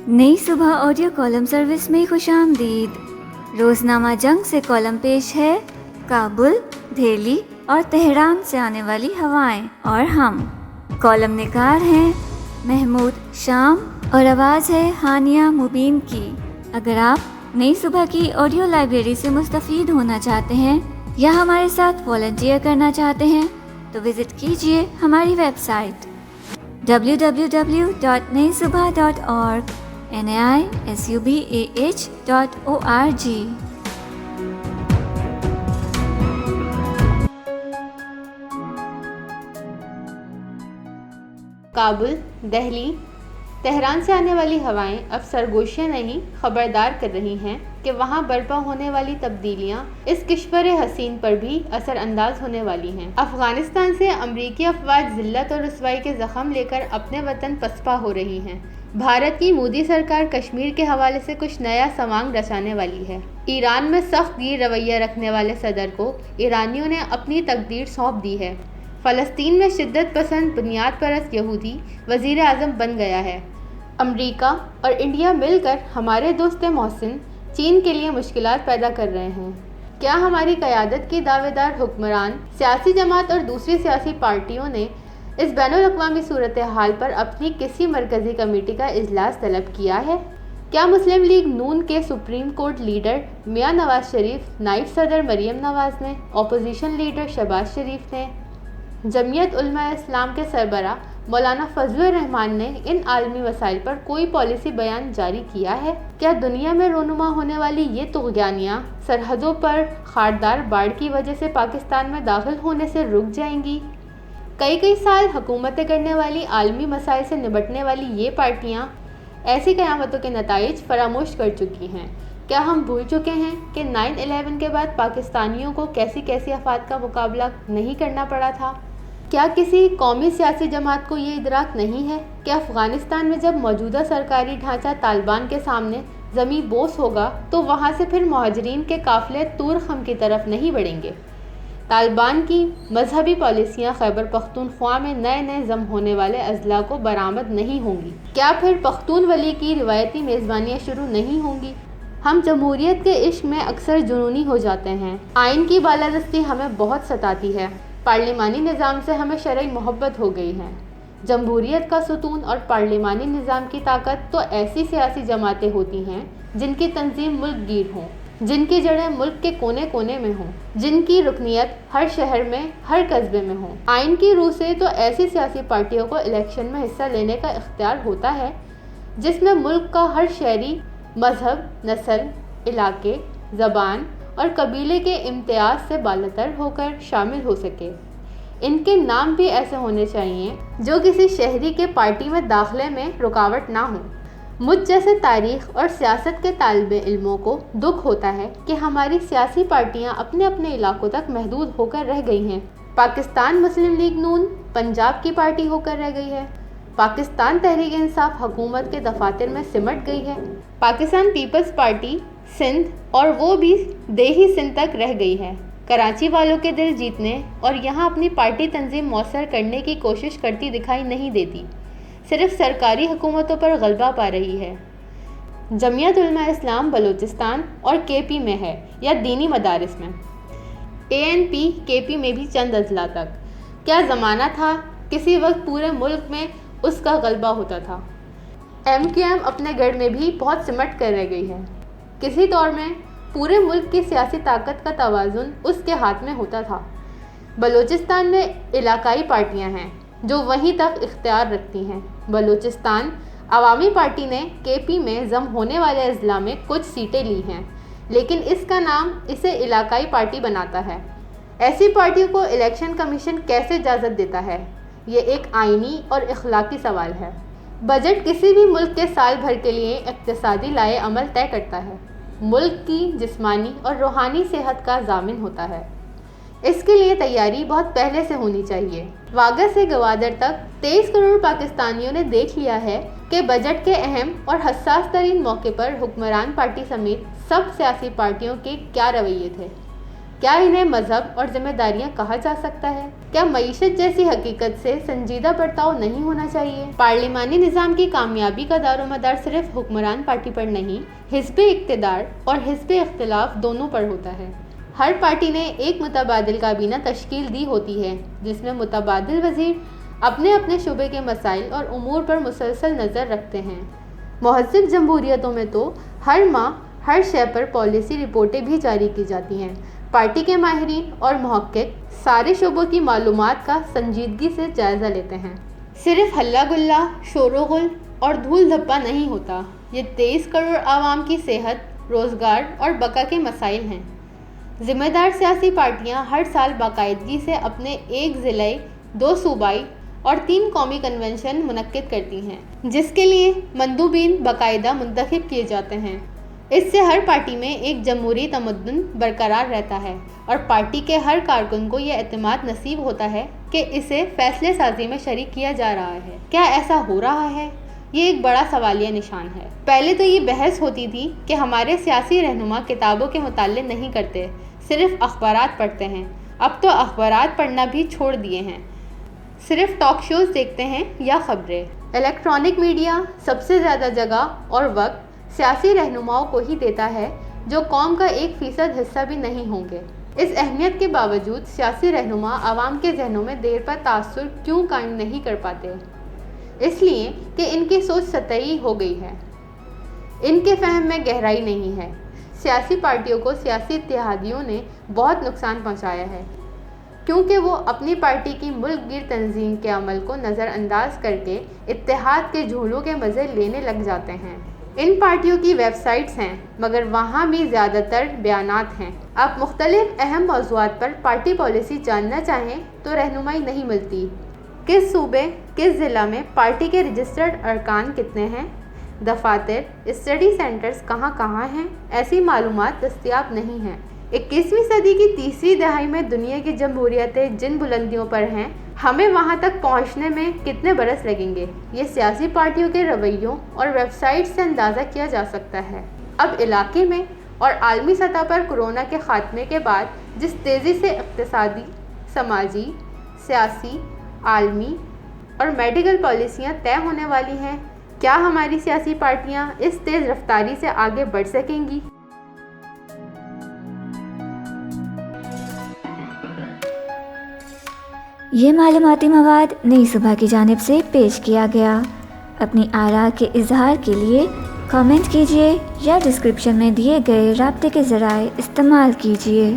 نئی صبح audio column service میں خوش آمدید۔ روزنامہ جنگ سے کالم پیش ہے کابل، دہلی اور تہران سے آنے والی ہوائیں اور ہم۔ کالم نگار ہیں محمود شام اور آواز ہے ہانیہ مبین کی۔ اگر آپ نئی صبح کی آڈیو لائبریری سے مستفید ہونا چاہتے ہیں یا ہمارے ساتھ والنٹیئر کرنا چاہتے ہیں تو وزٹ کیجیے ہماری web site www.naisubha.org naisubah.org۔ Kabul, Delhi, Tehran سے آنے والی ہوائیں اب سرگوشیاں نہیں خبردار کر رہی ہیں کہ وہاں برپا ہونے والی تبدیلیاں اس کشور حسین پر بھی اثر انداز ہونے والی ہیں۔ افغانستان سے امریکی افواج ذلت اور رسوائی کے زخم لے کر اپنے وطن پسپا ہو رہی ہیں۔ بھارت کی مودی سرکار کشمیر کے حوالے سے کچھ نیا سوانگ رچانے والی ہے۔ ایران میں سخت گیر رویہ رکھنے والے صدر کو ایرانیوں نے اپنی تقدیر سونپ دی ہے۔ فلسطین میں شدت پسند بنیاد پرست یہودی وزیر اعظم بن گیا ہے۔ امریکہ اور انڈیا مل کر ہمارے دوست محسن چین کے لیے مشکلات پیدا کر رہے ہیں۔ کیا ہماری قیادت کی دعوے دار حکمران، سیاسی جماعت اور دوسری سیاسی پارٹیوں نے اس بین الاقوامی صورتحال پر اپنی کسی مرکزی کمیٹی کا اجلاس طلب کیا ہے؟ کیا مسلم لیگ نون کے supreme court leader Mian Nawaz Sharif, نائب صدر مریم نواز نے، اپوزیشن لیڈر شہباز شریف نے، جمعیت علماء اسلام کے سربراہ مولانا فضل الرحمان نے ان عالمی مسائل پر کوئی پالیسی بیان جاری کیا ہے؟ کیا دنیا میں رونما ہونے والی یہ طغیانیاں سرحدوں پر خاردار باڑ کی وجہ سے پاکستان میں داخل ہونے سے رک جائیں گی؟ کئی سال حکومتیں کرنے والی عالمی مسائل سے نمٹنے والی یہ پارٹیاں ایسی قیامتوں کے نتائج فراموش کر چکی ہیں۔ کیا ہم بھول چکے ہیں کہ 9/11 کے بعد پاکستانیوں کو کیسی آفات کا مقابلہ نہیں کرنا پڑا تھا؟ کیا کسی قومی سیاسی جماعت کو یہ ادراک نہیں ہے کہ افغانستان میں جب موجودہ سرکاری ڈھانچہ طالبان کے سامنے زمیں بوس ہوگا تو وہاں سے پھر مہاجرین کے قافلے طور خم کی طرف نہیں بڑھیں گے؟ طالبان کی مذہبی پالیسیاں خیبر پختونخوا میں نئے ضم ہونے والے اضلاع کو برآمد نہیں ہوں گی؟ کیا پھر پختون ولی کی روایتی میزبانیاں شروع نہیں ہوں گی؟ ہم جمہوریت کے عشق میں اکثر جنونی ہو جاتے ہیں۔ آئین کی بالادستی ہمیں بہت ستاتی ہے۔ پارلیمانی نظام سے ہمیں شرعی محبت ہو گئی ہے۔ جمہوریت کا ستون اور پارلیمانی نظام کی طاقت تو ایسی سیاسی جماعتیں ہوتی ہیں جن کی تنظیم ملک گیر ہوں، جن کی جڑیں ملک کے کونے کونے میں ہوں، جن کی رکنیت ہر شہر میں، ہر قصبے میں ہوں۔ آئین کی روح سے تو ایسی سیاسی پارٹیوں کو الیکشن میں حصہ لینے کا اختیار ہوتا ہے جس میں ملک کا ہر شہری مذہب، نسل، علاقے، زبان اور قبیلے کے امتیاز سے بالاتر ہو کر شامل ہو سکے۔ ان کے نام بھی ایسے ہونے چاہیے جو کسی شہری کے پارٹی میں داخلے میں رکاوٹ نہ ہوں۔ مجھ جیسے تاریخ اور سیاست کے طالب علموں کو دکھ ہوتا ہے کہ ہماری سیاسی پارٹیاں اپنے علاقوں تک محدود ہو کر رہ گئی ہیں۔ پاکستان مسلم لیگ نون پنجاب کی پارٹی ہو کر رہ گئی ہے۔ پاکستان تحریک انصاف حکومت کے دفاتر میں سمٹ گئی ہے۔ پاکستان پیپلز پارٹی سندھ اور وہ بھی دیہی سندھ تک رہ گئی ہے۔ کراچی والوں کے دل جیتنے اور یہاں اپنی پارٹی تنظیم موثر کرنے کی کوشش کرتی دکھائی نہیں دیتی، صرف سرکاری حکومتوں پر غلبہ پا رہی ہے۔ جمعیت علماء اسلام بلوچستان اور کے پی میں ہے یا دینی مدارس میں۔ ANP KP میں بھی چند اضلاع تک۔ کیا زمانہ تھا کسی وقت پورے ملک میں اس کا غلبہ ہوتا تھا۔ MQM اپنے گڑھ میں بھی بہت سمٹ کر رہ گئی ہے۔ کسی دور میں پورے ملک کی سیاسی طاقت کا توازن اس کے ہاتھ میں ہوتا تھا۔ بلوچستان میں علاقائی پارٹیاں ہیں جو وہیں تک اختیار رکھتی ہیں۔ بلوچستان عوامی پارٹی نے KP میں ضم ہونے والے اضلاع میں کچھ سیٹیں لی ہیں، لیکن اس کا نام اسے علاقائی پارٹی بناتا ہے۔ ایسی پارٹیوں کو الیکشن کمیشن کیسے اجازت دیتا ہے؟ یہ ایک آئینی اور اخلاقی سوال ہے۔ بجٹ کسی بھی ملک کے سال بھر کے لیے اقتصادی لائحہ عمل طے کرتا ہے، ملک کی جسمانی اور روحانی صحت کا ضامن ہوتا ہے۔ اس کے لیے تیاری بہت پہلے سے ہونی چاہیے۔ واگا سے گوادر تک 23 کروڑ پاکستانیوں نے دیکھ لیا ہے کہ بجٹ کے اہم اور حساس ترین موقع پر حکمران پارٹی سمیت سب سیاسی پارٹیوں کے کیا رویے تھے۔ کیا انہیں مذہب اور ذمہ داریاں کہا جا سکتا ہے؟ کیا معیشت جیسی حقیقت سے سنجیدہ برتاؤ نہیں ہونا چاہیے؟ پارلیمانی نظام کی کامیابی کا دار و مدار صرف حکمران پارٹی پر نہیں، حزب اقتدار اور حزب اختلاف دونوں پر ہوتا ہے۔ ہر پارٹی نے ایک متبادل کابینہ تشکیل دی ہوتی ہے، جس میں متبادل وزیر اپنے اپنے شعبے کے مسائل اور امور پر مسلسل نظر رکھتے ہیں۔ مہذب جمہوریتوں میں تو ہر ماہ ہر شے پر پالیسی رپورٹیں بھی جاری کی جاتی ہیں۔ پارٹی کے ماہرین اور محقق سارے شعبوں کی معلومات کا سنجیدگی سے جائزہ لیتے ہیں۔ صرف ہلہ گلہ، شور و غل اور دھول دھپا نہیں ہوتا، یہ 23 کروڑ عوام کی صحت، روزگار اور بقا کے مسائل ہیں۔ ذمہ دار سیاسی پارٹیاں ہر سال باقاعدگی سے اپنے 1 ضلعی، 2 صوبائی اور 3 قومی کنونشن منعقد کرتی ہیں، جس کے لیے مندوبین باقاعدہ منتخب کیے جاتے ہیں۔ اس سے ہر پارٹی میں ایک جمہوری تمدن برقرار رہتا ہے اور پارٹی کے ہر کارکن کو یہ اعتماد نصیب ہوتا ہے کہ اسے فیصلے سازی میں شریک کیا جا رہا ہے۔ کیا ایسا ہو رہا ہے؟ یہ ایک بڑا سوالیہ نشان ہے۔ پہلے تو یہ بحث ہوتی تھی کہ ہمارے سیاسی رہنما کتابوں کے مطالعے نہیں کرتے، صرف اخبارات پڑھتے ہیں۔ اب تو اخبارات پڑھنا بھی چھوڑ دیے ہیں، صرف ٹاک شوز دیکھتے ہیں یا خبریں۔ الیکٹرانک میڈیا سب سے زیادہ جگہ اور وقت سیاسی رہنماؤں کو ہی دیتا ہے، جو قوم کا 1% حصہ بھی نہیں ہوں گے۔ اس اہمیت کے باوجود سیاسی رہنما عوام کے ذہنوں میں دیر پا تاثر کیوں قائم نہیں کر پاتے؟ اس لیے کہ ان کی سوچ سطحی ہو گئی ہے، ان کے فہم میں گہرائی نہیں ہے۔ سیاسی پارٹیوں کو سیاسی اتحادیوں نے بہت نقصان پہنچایا ہے، کیونکہ وہ اپنی پارٹی کی ملک گیر تنظیم کے عمل کو نظر انداز کر کے اتحاد کے جھولوں کے مزے لینے لگ جاتے ہیں۔ ان پارٹیوں کی ویب سائٹس ہیں، مگر وہاں بھی زیادہ تر بیانات ہیں۔ آپ مختلف اہم موضوعات پر پارٹی پالیسی جاننا چاہیں تو رہنمائی نہیں ملتی۔ کس صوبے، کس ضلع میں پارٹی کے رجسٹرڈ ارکان کتنے ہیں، دفاتر، اسٹڈی سینٹرز کہاں کہاں ہیں، ایسی معلومات دستیاب نہیں ہیں۔ 21ویں صدی کی تیسری دہائی میں دنیا کی جمہوریتیں جن بلندیوں پر ہیں، ہمیں وہاں تک پہنچنے میں کتنے برس لگیں گے، یہ سیاسی پارٹیوں کے رویوں اور ویب سائٹ سے اندازہ کیا جا سکتا ہے۔ اب علاقے میں اور عالمی سطح پر کورونا کے خاتمے کے بعد جس تیزی سے اقتصادی، سماجی، سیاسی، عالمی اور میڈیکل پالیسیاں طے ہونے والی ہیں، کیا ہماری سیاسی پارٹیاں اس تیز رفتاری سے آگے بڑھ سکیں گی؟ یہ معلوماتی مواد نئی صبح کی جانب سے پیش کیا گیا۔ اپنی آراء کے اظہار کے لیے کامنٹ کیجیے یا ڈسکرپشن میں دیے گئے رابطے کے ذرائع استعمال کیجیے۔